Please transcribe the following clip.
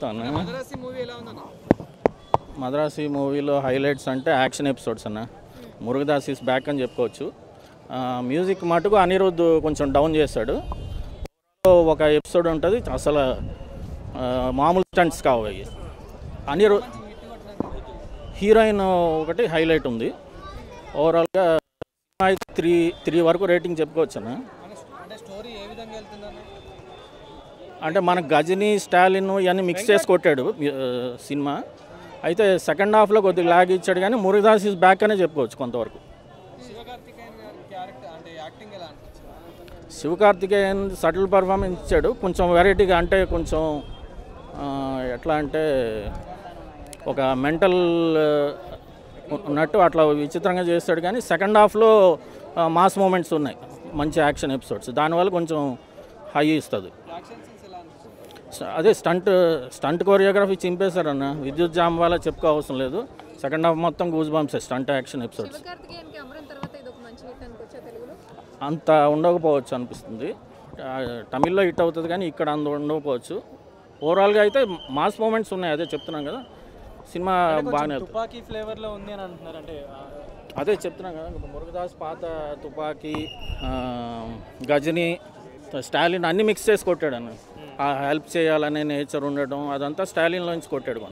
చెప్తాను. మద్రాసి మూవీలో హైలైట్స్ అంటే యాక్షన్ ఎపిసోడ్స్ అన్న. మురుగదాస్ ఈస్ బ్యాక్ అని చెప్పుకోవచ్చు. మ్యూజిక్ మటుకు అనిరుద్ధ్ కొంచెం డౌన్ చేశాడు. ఒక ఎపిసోడ్ ఉంటుంది అసలు మామూలు స్టంట్స్ కావాలి. అనిరుద్ధ్ హీరోయిన్ ఒకటి హైలైట్ ఉంది. ఓవరాల్గా 3 వరకు రేటింగ్ చెప్పుకోవచ్చు అన్న. అంటే మన గజనీ స్టాలిన్ ఇవన్నీ మిక్స్ చేసి కొట్టాడు సినిమా. అయితే సెకండ్ హాఫ్లో కొద్దిగా లాగ్ ఇచ్చాడు, కానీ మురుగదాస్ ఈజ్ బ్యాక్ అనే చెప్పుకోవచ్చు కొంతవరకు. శివకార్తికేయన్ సటిల్ పర్ఫార్మెన్స్ ఇచ్చాడు, కొంచెం వెరైటీగా. అంటే కొంచెం ఎట్లా అంటే ఒక మెంటల్ ఉన్నట్టు అట్లా విచిత్రంగా చేస్తాడు. కానీ సెకండ్ హాఫ్లో మాస్ మూమెంట్స్ ఉన్నాయి, మంచి యాక్షన్ ఎపిసోడ్స్. దానివల్ల కొంచెం హై ఇస్తుంది. అదే స్టంట్ కొరియోగ్రఫీ చింపేశారన్న. విద్యుత్ జామ్ వల్ల చెప్పుకో అవసరం లేదు. సెకండ్ హాఫ్ మొత్తం goose bumps stunt action episodes. అంత ఉండకపోవచ్చు అనిపిస్తుంది. తమిళ్లో హిట్ అవుతుంది కానీ ఇక్కడ అంత ఉండకపోవచ్చు. ఓవరాల్గా అయితే మాస్ మూమెంట్స్ ఉన్నాయి, అదే చెప్తున్నాం కదా. సినిమా బాగానే తుపాకీ ఫ్లేవర్లో ఉంది అని అంటున్నారు. అంటే అదే చెప్తున్నాం కదా, మురుగదాస్ పాత తుపాకీ, గజనీ, స్టాలిన్ అన్నీ మిక్స్ చేసి కొట్టాడు అన్న. హెల్ప్ చేయాలనే నేచర్ ఉండడం అదంతా స్టాలిన్లోంచి కొట్టాడు.